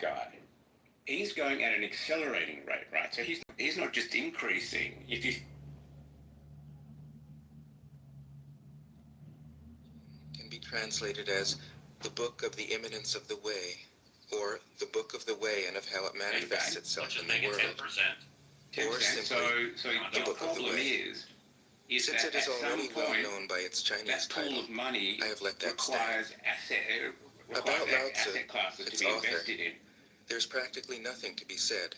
guy. He's going at an accelerating rate, right? So he's not just increasing. If you can be translated as the book of the imminence of the way, or the book of the way and of how it manifests itself in the world. 10%. Or simply so the book of the way. Since it is already well known by its Chinese title, I have let that stand. About Lao Tzu, its author, there's practically nothing to be said.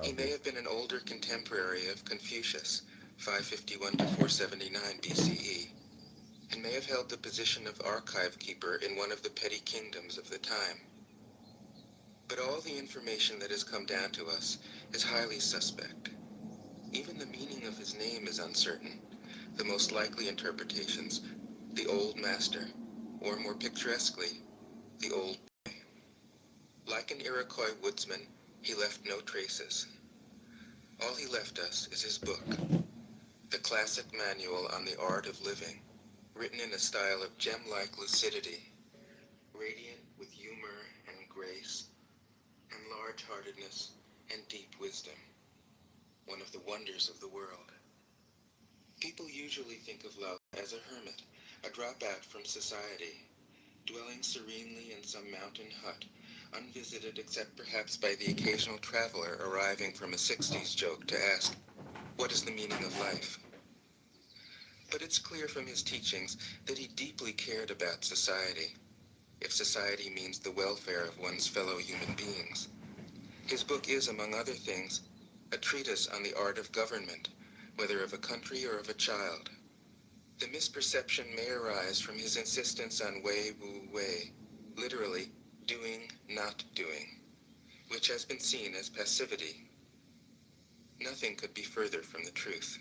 He may have been an older contemporary of Confucius, 551 to 479 BCE, and may have held the position of archive keeper in one of the petty kingdoms of the time. But all the information that has come down to us is highly suspect. Even the meaning of his name is uncertain. The most likely interpretations, the old master, or more picturesquely, the old boy. Like an Iroquois woodsman, he left no traces. All he left us is his book, the classic manual on the art of living, written in a style of gem-like lucidity, radiant with humor and grace, and large-heartedness and deep wisdom, one of the wonders of the world. People usually think of Lao as a hermit, a dropout from society, dwelling serenely in some mountain hut, unvisited except perhaps by the occasional traveler arriving from a 60s joke to ask, what is the meaning of life? But it's clear from his teachings that he deeply cared about society, if society means the welfare of one's fellow human beings. His book is, among other things, a treatise on the art of government, whether of a country or of a child. The misperception may arise from his insistence on wei wu wei, literally doing, not doing, which has been seen as passivity. Nothing could be further from the truth.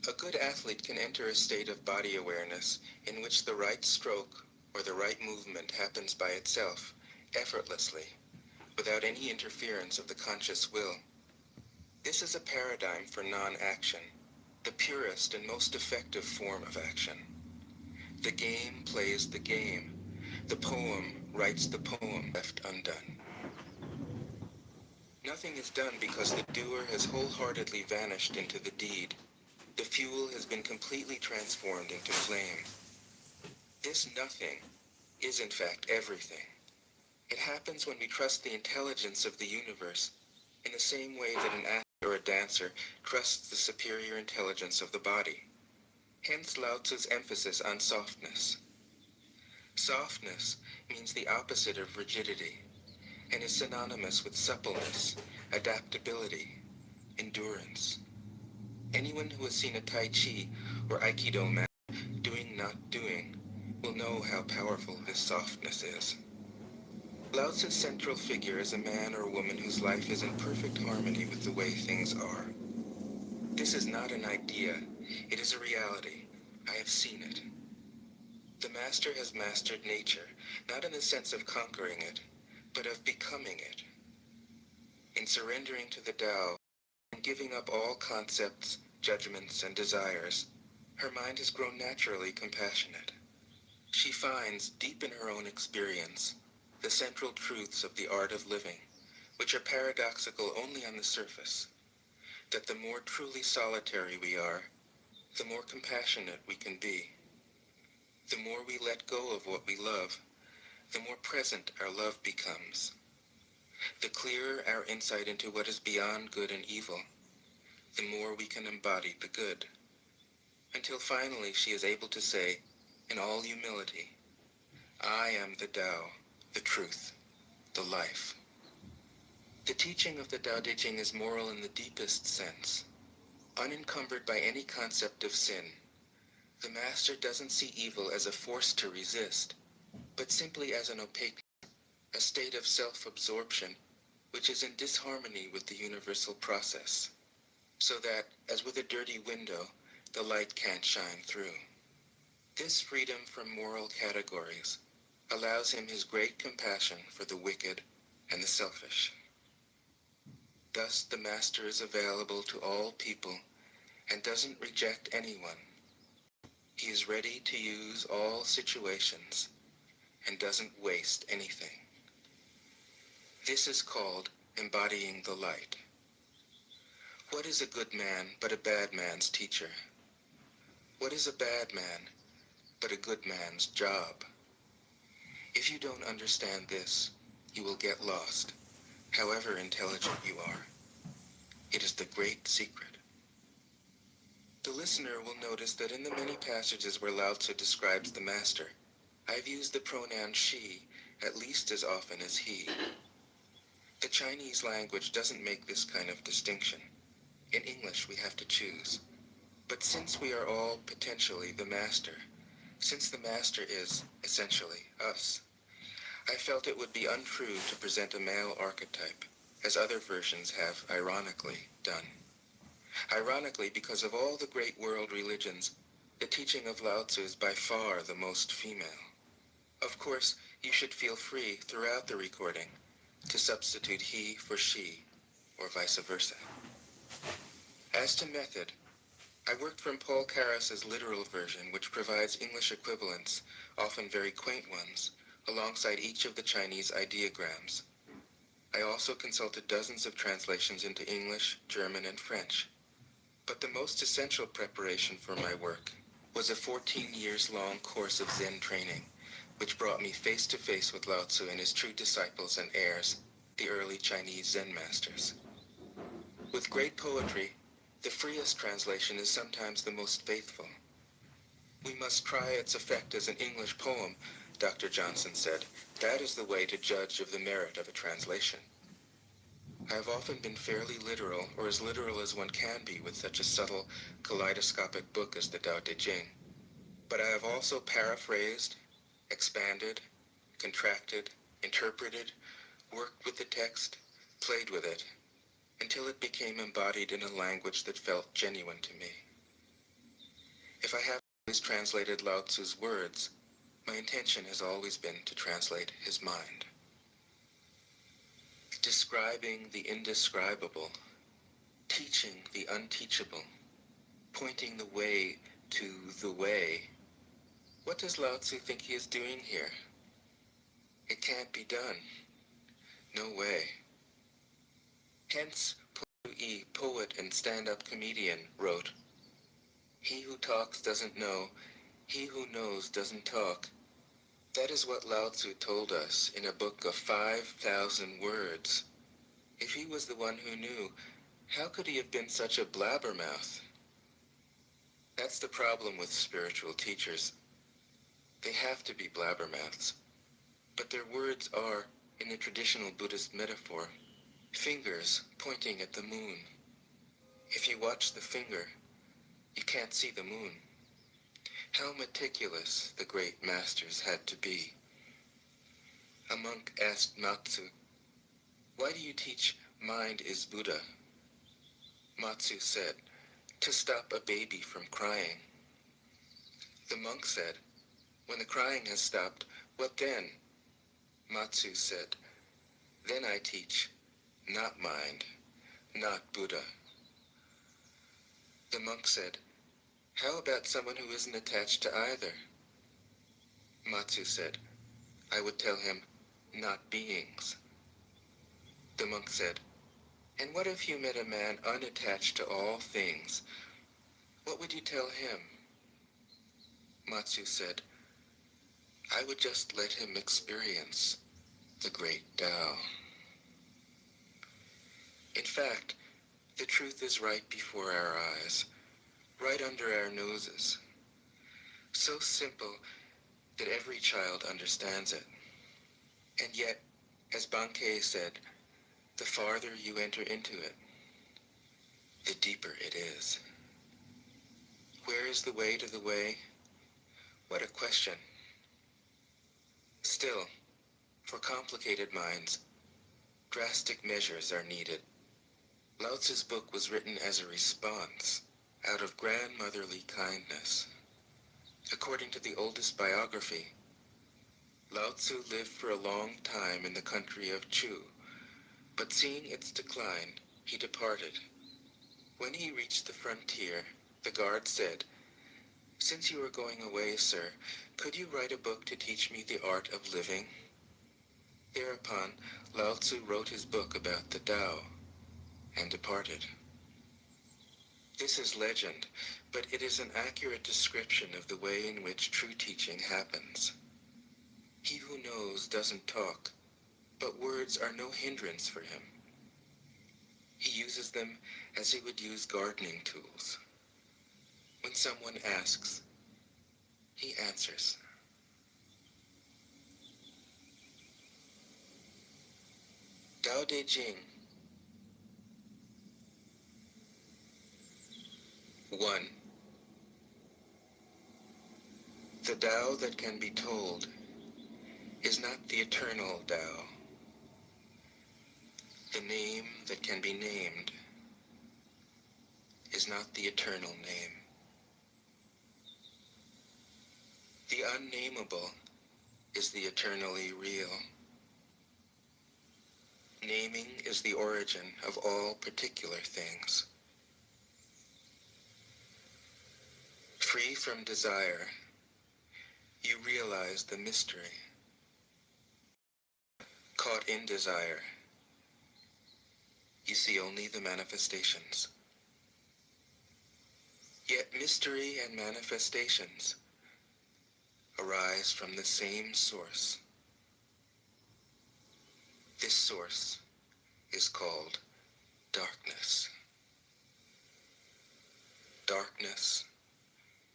A good athlete can enter a state of body awareness in which the right stroke or the right movement happens by itself, effortlessly, without any interference of the conscious will. This is a paradigm for non-action, the purest and most effective form of action. The game plays the game. The poem writes the poem left undone. Nothing is done because the doer has wholeheartedly vanished into the deed. The fuel has been completely transformed into flame. This nothing is in fact everything. It happens when we trust the intelligence of the universe in the same way that an athlete or a dancer trusts the superior intelligence of the body. Hence Lao Tzu's emphasis on softness. Softness means the opposite of rigidity and is synonymous with suppleness, adaptability, endurance. Anyone who has seen a Tai Chi or Aikido master doing not doing will know how powerful this softness is. Lao Tzu's central figure is a man or woman whose life is in perfect harmony with the way things are. This is not an idea, it is a reality. I have seen it. The master has mastered nature, not in the sense of conquering it, but of becoming it. In surrendering to the Tao and giving up all concepts, judgments, and desires, her mind has grown naturally compassionate. She finds, deep in her own experience, the central truths of the art of living, which are paradoxical only on the surface, that the more truly solitary we are, the more compassionate we can be. The more we let go of what we love, the more present our love becomes. The clearer our insight into what is beyond good and evil, the more we can embody the good, until finally she is able to say, in all humility, I am the Tao, the truth, the life. The teaching of the Tao Te Ching is moral in the deepest sense, unencumbered by any concept of sin. The master doesn't see evil as a force to resist, but simply as an opaqueness, a state of self-absorption, which is in disharmony with the universal process, so that, as with a dirty window, the light can't shine through. This freedom from moral categories allows him his great compassion for the wicked and the selfish. Thus the master is available to all people and doesn't reject anyone. He is ready to use all situations and doesn't waste anything. This is called embodying the light. What is a good man but a bad man's teacher? What is a bad man but a good man's job? If you don't understand this, you will get lost, however intelligent you are. It is the great secret. The listener will notice that in the many passages where Lao Tzu describes the master, I've used the pronoun she at least as often as he. The Chinese language doesn't make this kind of distinction. In English, we have to choose. But since we are all potentially the master, since the master is, essentially, us, I felt it would be untrue to present a male archetype, as other versions have, ironically, done. Ironically, because of all the great world religions, the teaching of Lao Tzu is by far the most female. Of course, you should feel free throughout the recording to substitute he for she, or vice versa. As to method, I worked from Paul Karas's literal version, which provides English equivalents, often very quaint ones, alongside each of the Chinese ideograms. I also consulted dozens of translations into English, German, and French. But the most essential preparation for my work was a 14 years long course of Zen training, which brought me face to face with Lao Tzu and his true disciples and heirs, the early Chinese Zen masters. With great poetry, the freest translation is sometimes the most faithful. We must try its effect as an English poem, Dr. Johnson said. That is the way to judge of the merit of a translation. I have often been fairly literal, or as literal as one can be with such a subtle, kaleidoscopic book as the Tao Te Ching. But I have also paraphrased, expanded, contracted, interpreted, worked with the text, played with it, until it became embodied in a language that felt genuine to me. If I have always translated Lao Tzu's words, my intention has always been to translate his mind. Describing the indescribable, teaching the unteachable, pointing the way to the way. What does Lao Tzu think he is doing here? It can't be done. No way. Hence, Po Yi, poet and stand-up comedian, wrote, "He who talks doesn't know, he who knows doesn't talk." That is what Lao Tzu told us in a book of 5,000 words. If he was the one who knew, how could he have been such a blabbermouth? That's the problem with spiritual teachers. They have to be blabbermouths. But their words are, in the traditional Buddhist metaphor, fingers pointing at the moon. If you watch the finger, you can't see the moon. How meticulous the great masters had to be. A monk asked Matsu, "Why do you teach mind is Buddha?" Matsu said, "To stop a baby from crying." The monk said, "When the crying has stopped, what then?" Matsu said, "Then I teach, not mind, not Buddha." The monk said, "How about someone who isn't attached to either?" Matsu said, "I would tell him, not beings." The monk said, "And what if you met a man unattached to all things? What would you tell him?" Matsu said, "I would just let him experience the great Tao." In fact, the truth is right before our eyes, right under our noses. So simple that every child understands it. And yet, as Bankei said, the farther you enter into it, the deeper it is. Where is the way to the way? What a question. Still, for complicated minds, drastic measures are needed. Lao Tzu's book was written as a response, out of grandmotherly kindness. According to the oldest biography, Lao Tzu lived for a long time in the country of Chu, but seeing its decline, he departed. When he reached the frontier, the guard said, "Since you are going away, sir, could you write a book to teach me the art of living?" Thereupon, Lao Tzu wrote his book about the Tao and departed. This is legend, but it is an accurate description of the way in which true teaching happens. He who knows doesn't talk, but words are no hindrance for him. He uses them as he would use gardening tools. When someone asks, he answers. Tao De Jing. 1. The Tao that can be told is not the eternal Tao. The name that can be named is not the eternal name. The unnameable is the eternally real. Naming is the origin of all particular things. Free from desire, you realize the mystery. Caught in desire, you see only the manifestations. Yet mystery and manifestations arise from the same source. This source is called darkness. Darkness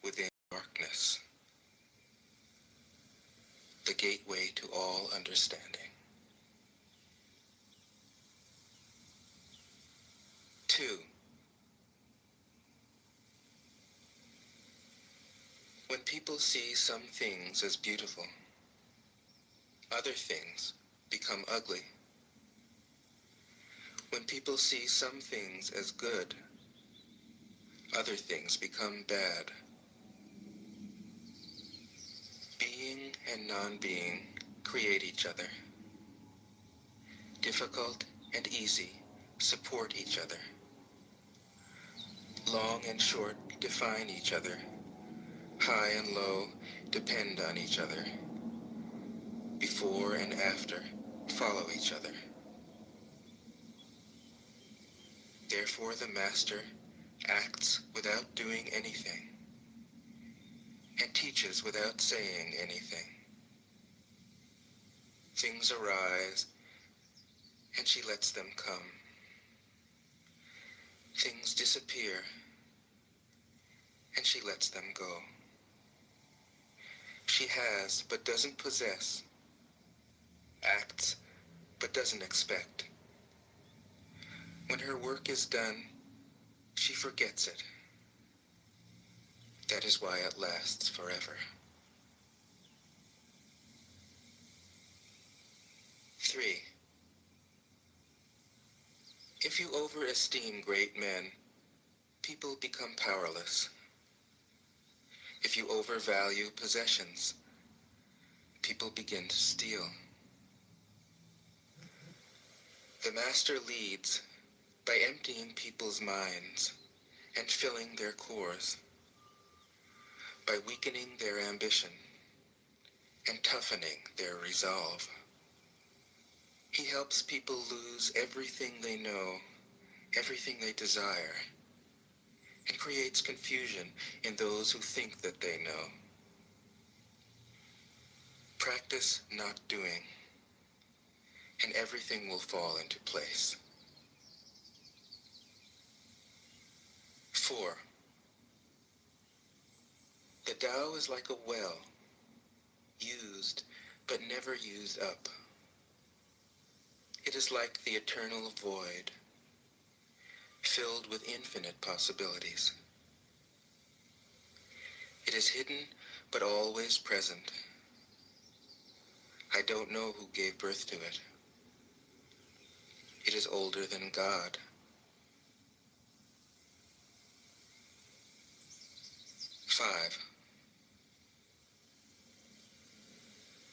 within darkness. The gateway to all understanding. 2. When people see some things as beautiful, other things become ugly. When people see some things as good, other things become bad. Being and non-being create each other. Difficult and easy support each other. Long and short define each other. High and low depend on each other. Before and after follow each other. Therefore the master acts without doing anything and teaches without saying anything. Things arise and she lets them come. Things disappear and she lets them go. She has but doesn't possess, acts but doesn't expect. When her work is done, she forgets it. That is why it lasts forever. 3. If you overesteem great men, people become powerless. If you overvalue possessions, people begin to steal. The master leads by emptying people's minds and filling their cores, by weakening their ambition and toughening their resolve. He helps people lose everything they know, everything they desire, and creates confusion in those who think that they know. Practice not doing, and everything will fall into place. 4. The Tao is like a well, used but never used up. It is like the eternal void, filled with infinite possibilities. It is hidden but always present. I don't know who gave birth to it. It is older than God. 5.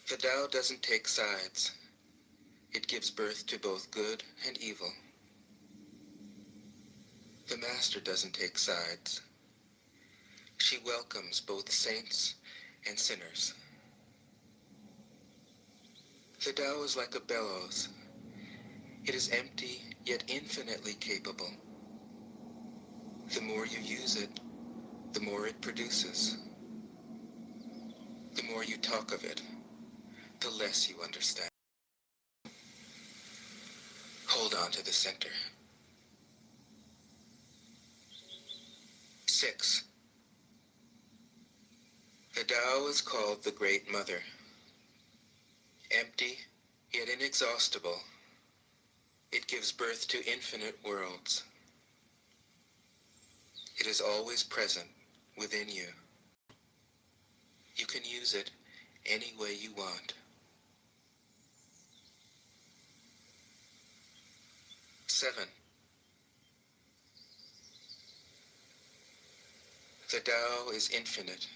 The Tao doesn't take sides. It gives birth to both good and evil. The Master doesn't take sides. She welcomes both saints and sinners. The Tao is like a bellows. It is empty, yet infinitely capable. The more you use it, the more it produces. The more you talk of it, the less you understand. Hold on to the center. 6. The Tao is called the Great Mother. Empty, yet inexhaustible, it gives birth to infinite worlds. It is always present within you. You can use it any way you want. 7. The Tao is infinite,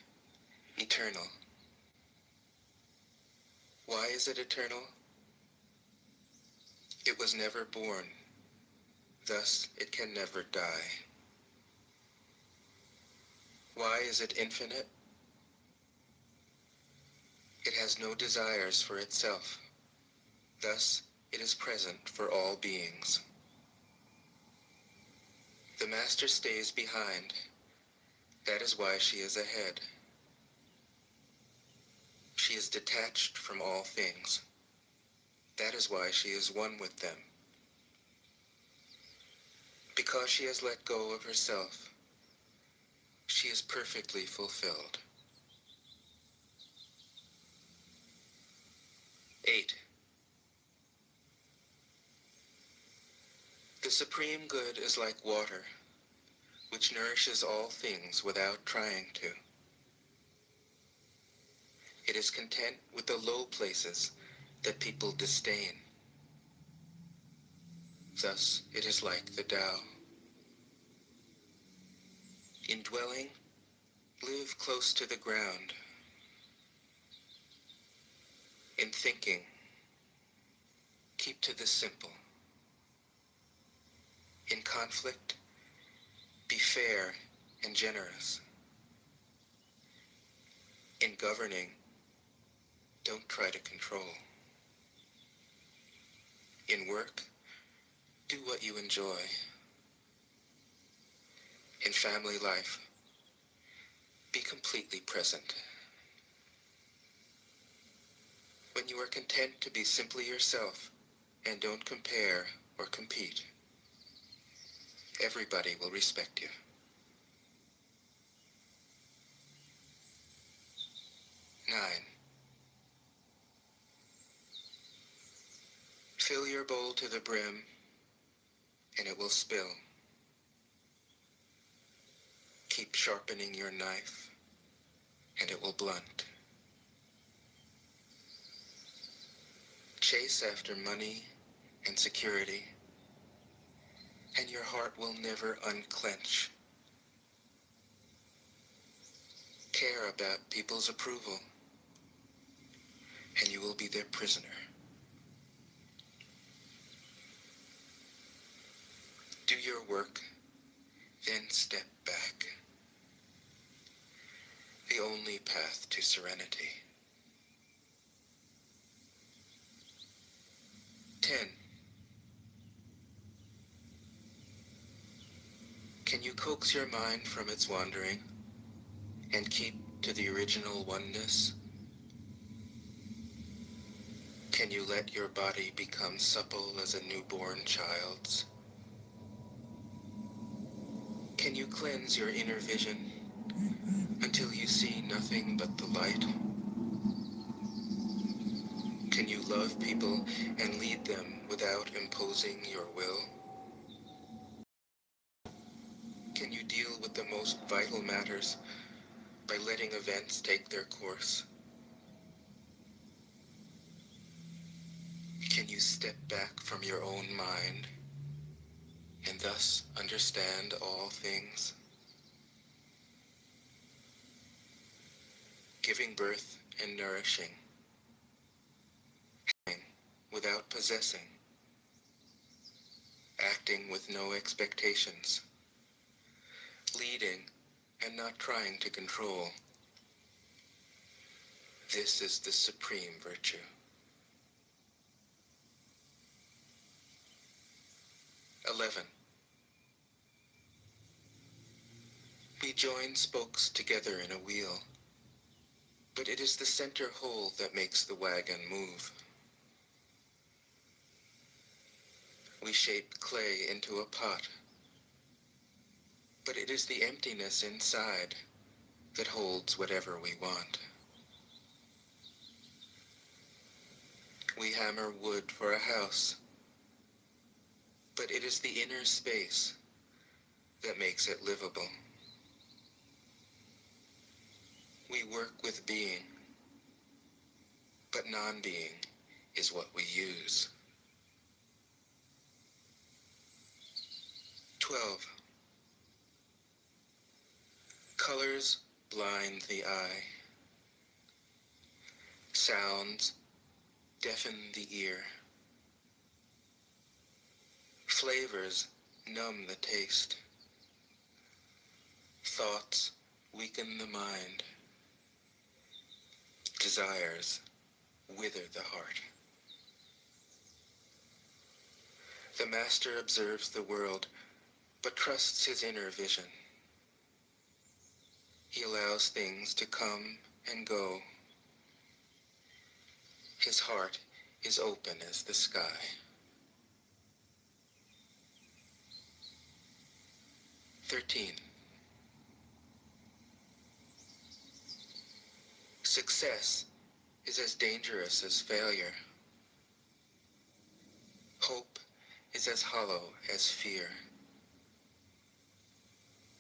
eternal. Why is it eternal? It was never born, thus it can never die. Why is it infinite? It has no desires for itself, thus it is present for all beings. The Master stays behind. That is why she is ahead. She is detached from all things. That is why she is one with them. Because she has let go of herself, she is perfectly fulfilled. 8. The Supreme Good is like water, which nourishes all things without trying to. It is content with the low places that people disdain. Thus, it is like the Tao. In dwelling, live close to the ground. In thinking, keep to the simple. In conflict, be fair and generous. In governing, don't try to control. In work, do what you enjoy. In family life, be completely present. When you are content to be simply yourself and don't compare or compete, everybody will respect you. 9. Fill your bowl to the brim, and it will spill. Keep sharpening your knife, and it will blunt. Chase after money and security, and your heart will never unclench. Care about people's approval, and you will be their prisoner. Do your work, then step back. The only path to serenity. 10. Can you coax your mind from its wandering and keep to the original oneness? Can you let your body become supple as a newborn child's? Can you cleanse your inner vision until you see nothing but the light? Can you love people and lead them without imposing your will? Can you deal with the most vital matters by letting events take their course? Can you step back from your own mind and thus understand all things? Giving birth and nourishing, without possessing, acting with no expectations, leading and not trying to control. This is the supreme virtue. 11. We join spokes together in a wheel, but it is the center hole that makes the wagon move. We shape clay into a pot, but it is the emptiness inside that holds whatever we want. We hammer wood for a house, but it is the inner space that makes it livable. We work with being, but non-being is what we use. 12. Colors blind the eye. Sounds deafen the ear. Flavors numb the taste. Thoughts weaken the mind. Desires wither the heart. The master observes the world, but trusts his inner vision. He allows things to come and go. His heart is open as the sky. 13. Success is as dangerous as failure. Hope is as hollow as fear.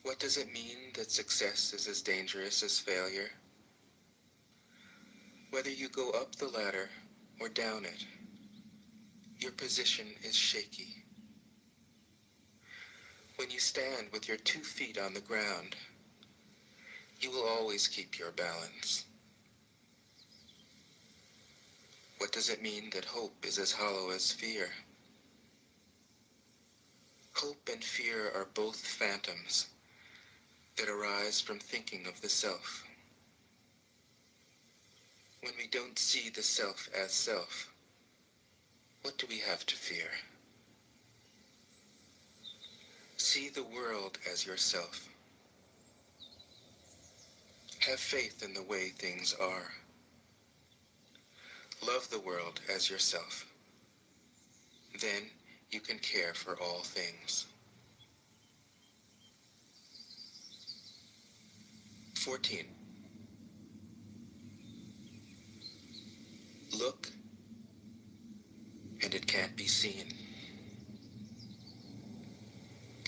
What does it mean that success is as dangerous as failure? Whether you go up the ladder or down it, your position is shaky. When you stand with your 2 feet on the ground, you will always keep your balance. What does it mean that hope is as hollow as fear? Hope and fear are both phantoms that arise from thinking of the self. When we don't see the self as self, what do we have to fear? See the world as yourself. Have faith in the way things are. Love the world as yourself. Then you can care for all things. 14. Look, and it can't be seen.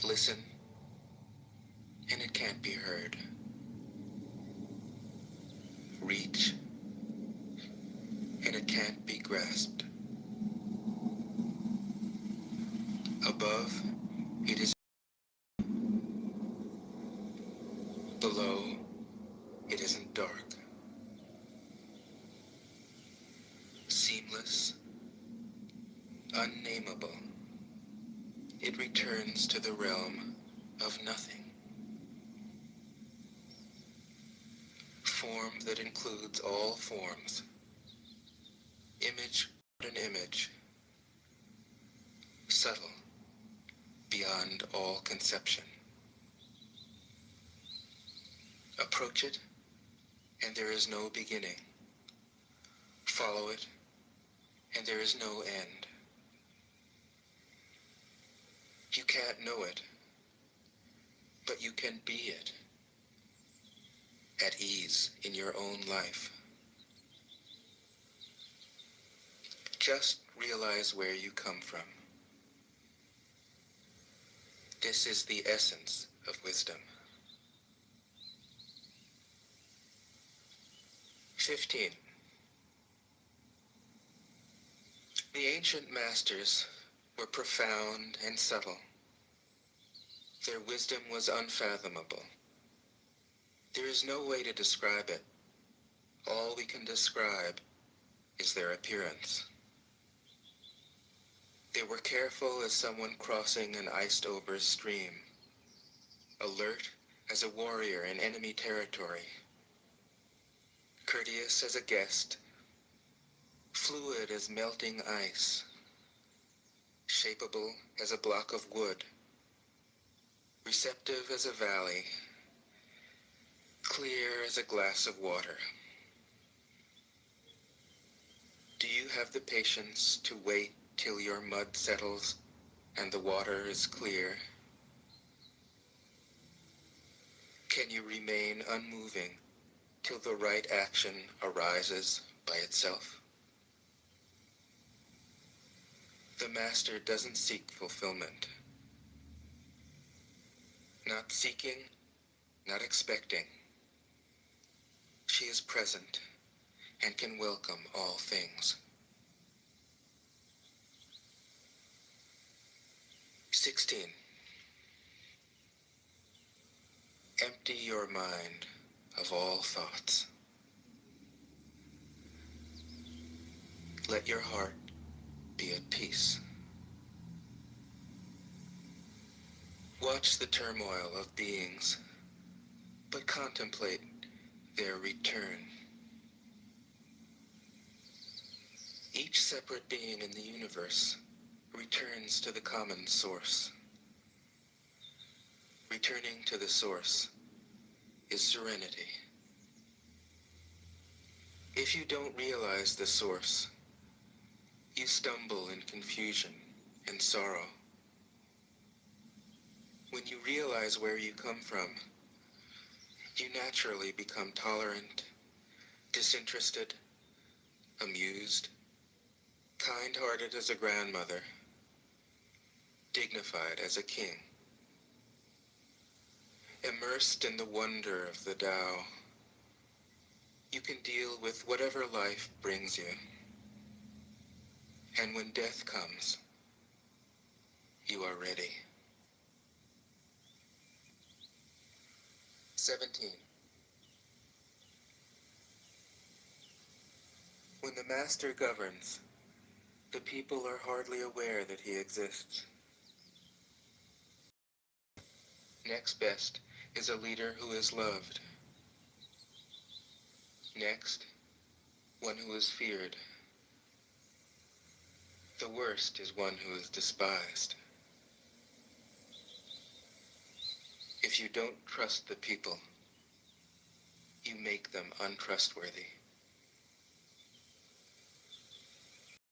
Listen, and it can't be heard. Reach, and it can't be grasped. Above, it is. Below, it isn't dark. Seamless, unnameable, it returns to the realm of nothing. Form that includes all forms. Image an image. Subtle, beyond all conception. Approach it, and there is no beginning. Follow it, and there is no end. You can't know it, but you can be it, at ease in your own life. Just realize where you come from. This is the essence of wisdom. 15. The ancient masters were profound and subtle. Their wisdom was unfathomable. There is no way to describe it. All we can describe is their appearance. They were careful as someone crossing an iced-over stream, alert as a warrior in enemy territory, courteous as a guest, fluid as melting ice. shapeable as a block of wood, receptive as a valley, clear as a glass of water. Do you have the patience to wait till your mud settles and the water is clear? Can you remain unmoving till the right action arises by itself? The master doesn't seek fulfillment. Not seeking, not expecting. She is present and can welcome all things. 16. Empty your mind of all thoughts. Let your heart be at peace. Watch the turmoil of beings, but contemplate their return. Each separate being in the universe returns to the common source. Returning to the source is serenity. If you don't realize the source, you stumble in confusion and sorrow. When you realize where you come from, you naturally become tolerant, disinterested, amused, kind-hearted as a grandmother, dignified as a king. Immersed in the wonder of the Tao, you can deal with whatever life brings you. And when death comes, you are ready. 17. When the master governs, the people are hardly aware that he exists. Next best is a leader who is loved. Next, one who is feared. The worst is one who is despised. If you don't trust the people, you make them untrustworthy.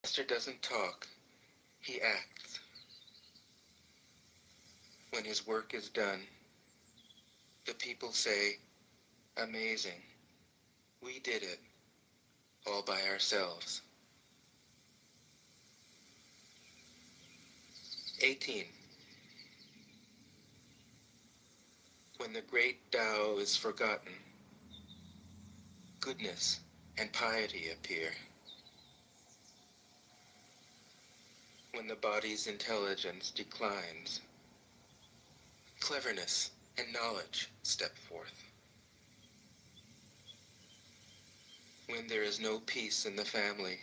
The master doesn't talk, he acts. When his work is done, the people say, "Amazing, we did it, all by ourselves." 18. When the great Tao is forgotten, goodness and piety appear. When the body's intelligence declines, cleverness and knowledge step forth. When there is no peace in the family,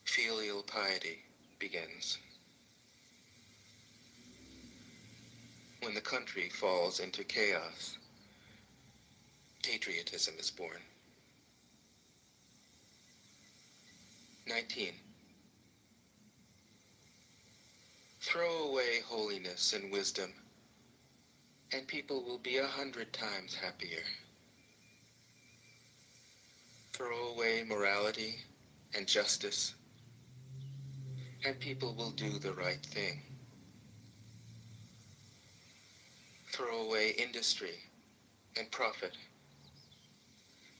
filial piety begins. When the country falls into chaos, patriotism is born. 19. Throw away holiness and wisdom, and people will be 100 times happier. Throw away morality and justice, and people will do the right thing. Throw away industry and profit,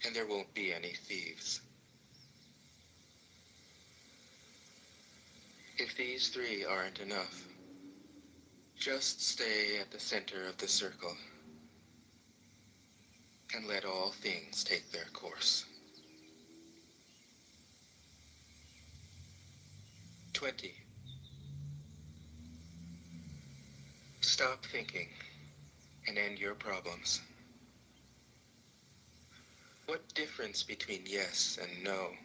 and there won't be any thieves. If these three aren't enough, just stay at the center of the circle and let all things take their course. 20. Stop thinking and end your problems. What difference between yes and no?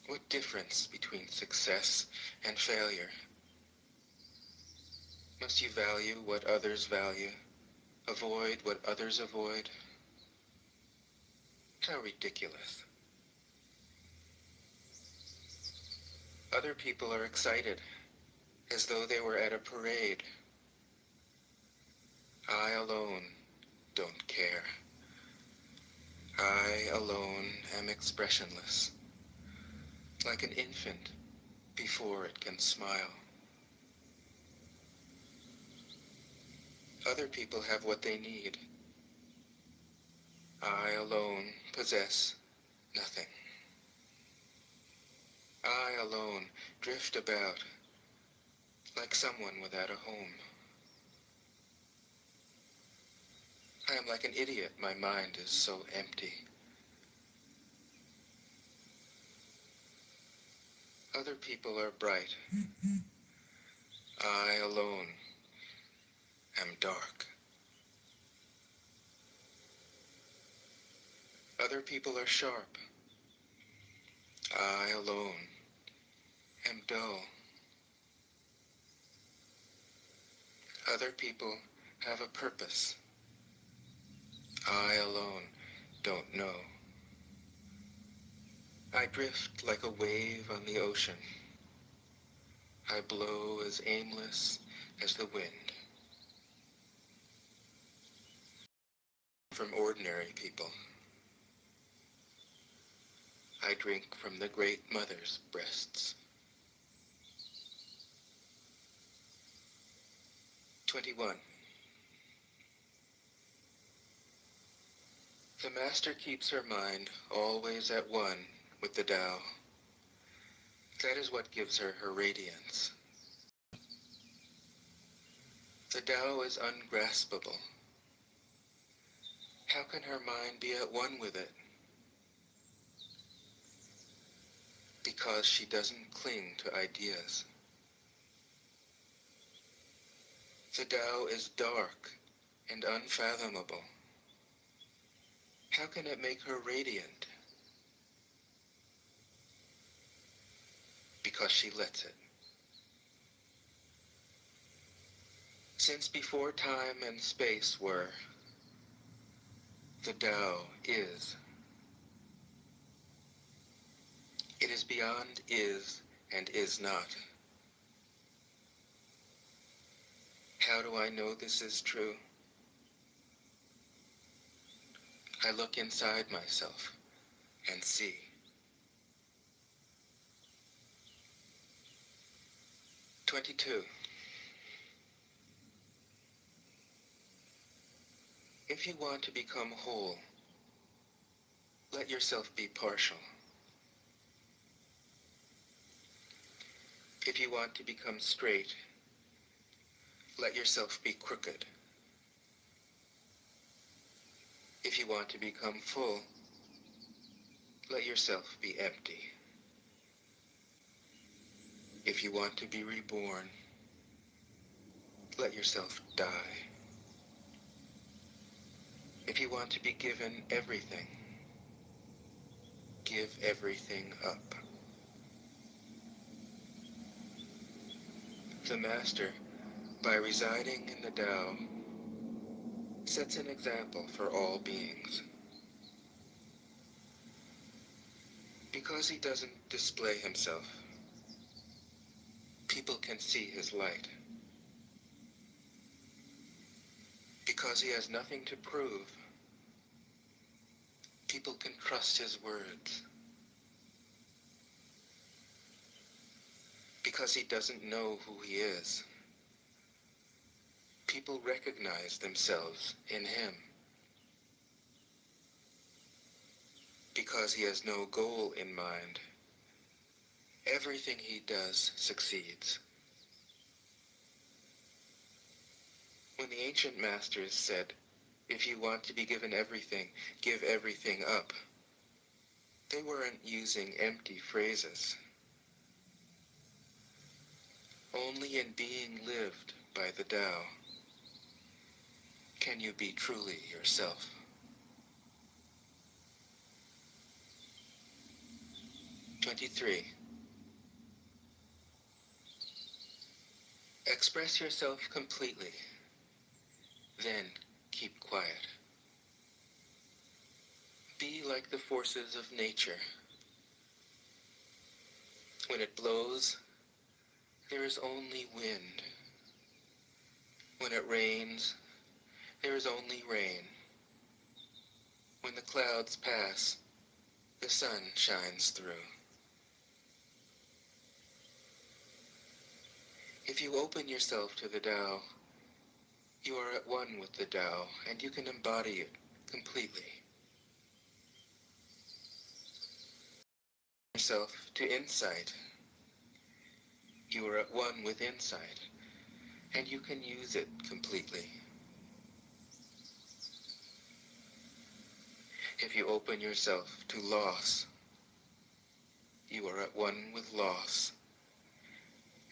What difference between success and failure? Must you value what others value, avoid what others avoid? How ridiculous. Other people are excited, as though they were at a parade. I alone don't care. I alone am expressionless, like an infant before it can smile. Other people have what they need. I alone possess nothing. I alone drift about like someone without a home. I am like an idiot. My mind is so empty. Other people are bright. I alone am dark. Other people are sharp. I alone am dull. Other people have a purpose. I alone don't know. I drift like a wave on the ocean. I blow as aimless as the wind. From ordinary people. I drink from the great mother's breasts. 21. The master keeps her mind always at one with the Tao. That is what gives her her radiance. The Tao is ungraspable. How can her mind be at one with it? Because she doesn't cling to ideas. The Tao is dark and unfathomable. How can it make her radiant? Because she lets it. Since before time and space were, the Tao is. It is beyond is and is not. How do I know this is true? I look inside myself and see. 22. If you want to become whole, let yourself be partial. If you want to become straight, let yourself be crooked. If you want to become full, let yourself be empty. If you want to be reborn, let yourself die. If you want to be given everything, give everything up. The Master, by residing in the Tao, sets an example for all beings. Because he doesn't display himself, people can see his light. Because he has nothing to prove, people can trust his words. Because he doesn't know who he is, people recognize themselves in him. Because he has no goal in mind, everything he does succeeds. When the ancient masters said, if you want to be given everything, give everything up, they weren't using empty phrases. Only in being lived by the Tao can you be truly yourself. 23. Express yourself completely, then keep quiet. Be like the forces of nature. When it blows, there is only wind. When it rains, there is only rain. When the clouds pass, the sun shines through. If you open yourself to the Tao, you are at one with the Tao, and you can embody it completely. Yourself to insight, you are at one with insight, and you can use it completely. If you open yourself to loss, you are at one with loss,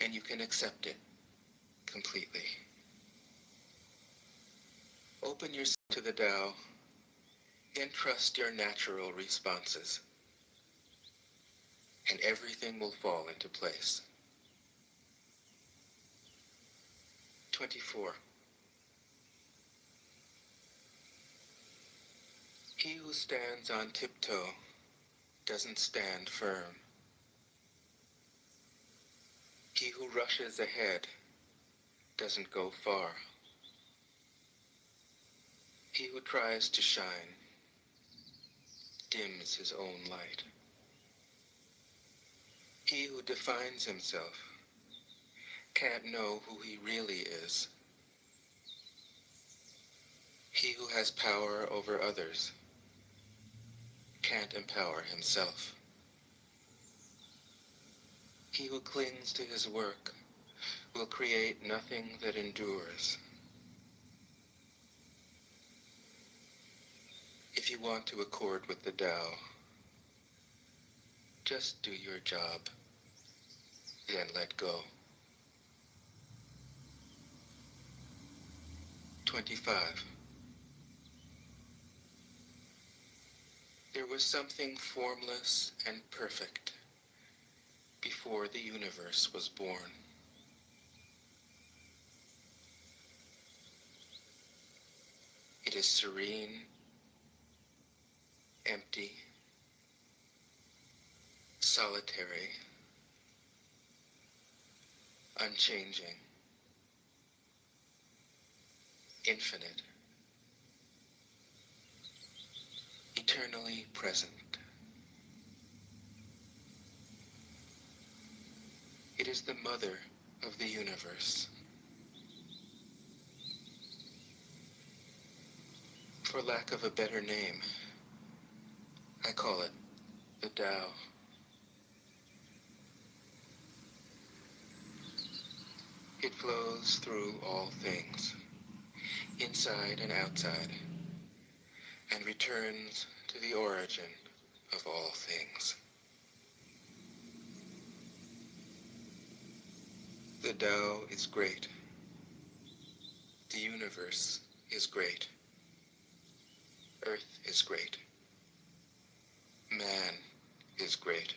and you can accept it completely. Open yourself to the Tao, and trust your natural responses, and everything will fall into place. 24. He who stands on tiptoe doesn't stand firm. He who rushes ahead doesn't go far. He who tries to shine dims his own light. He who defines himself can't know who he really is. He who has power over others can't empower himself. He who clings to his work will create nothing that endures. If you want to accord with the Tao, just do your job, then let go. 25. There was something formless and perfect before the universe was born. It is serene, empty, solitary, unchanging, infinite, eternally present. It is the mother of the universe. For lack of a better name, I call it the Tao. It flows through all things, inside and outside, and returns to the origin of all things. The Tao is great. The universe is great. Earth is great. Man is great.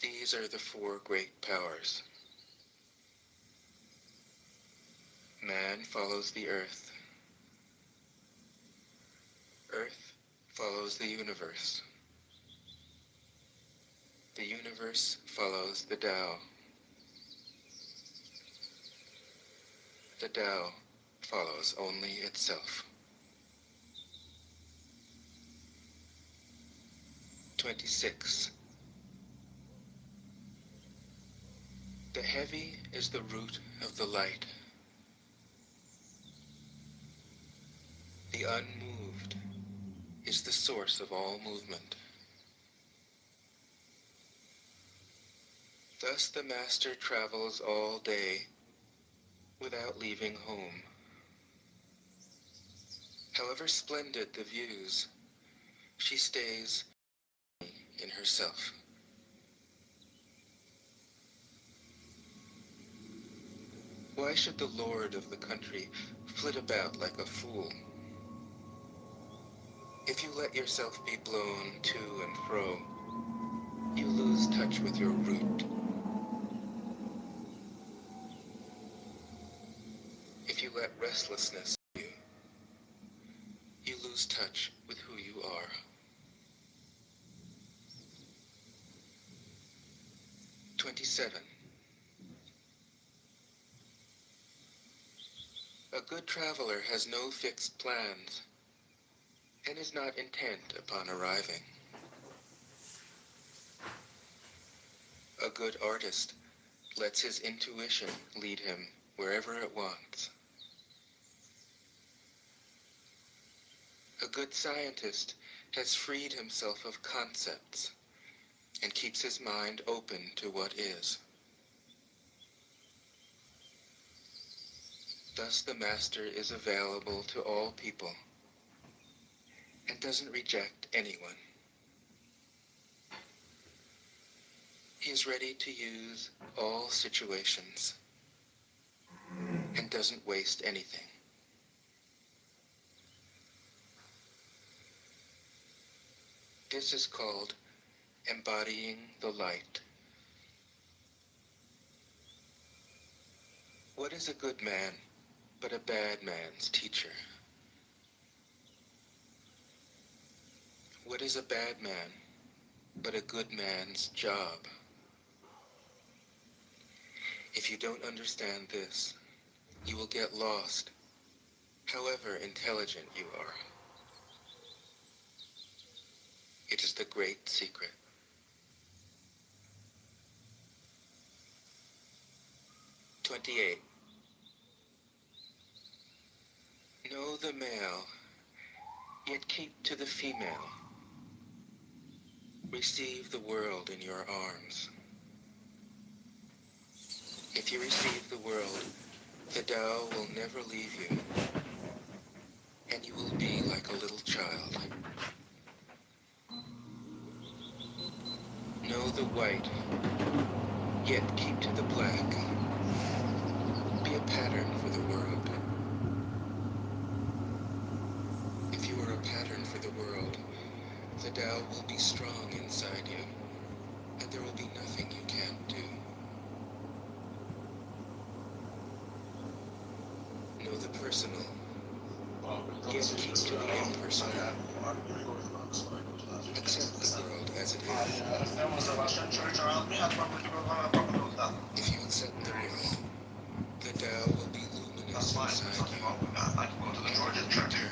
These are the four great powers. Man follows the earth. Earth follows the universe. The universe follows the Tao. The Tao follows only itself. 26. The heavy is the root of the light. The unmoved is the source of all movement. Thus the master travels all day without leaving home. However splendid the views, she stays in herself. Why should the lord of the country flit about like a fool? If you let yourself be blown to and fro, you lose touch with your root. If you let restlessness you lose touch with who you are. 7. A good traveler has no fixed plans and is not intent upon arriving. A good artist lets his intuition lead him wherever it wants. A good scientist has freed himself of concepts and keeps his mind open to what is. Thus the master is available to all people and doesn't reject anyone. He is ready to use all situations and doesn't waste anything. This is called embodying the light. What is a good man but a bad man's teacher? What is a bad man but a good man's job? If you don't understand this, you will get lost, however intelligent you are. It is the great secret. 28. Know the male, yet keep to the female. Receive the world in your arms. If you receive the world, the Tao will never leave you, and you will be like a little child. Know the white, yet keep to the black. Be a pattern for the world. If you are a pattern for the world, the Tao will be strong inside you, and there will be nothing you can't do. Know the personal, yet keep to the impersonal. Accept the world as it is. If you accept the world, the Tao will be luminous inside you.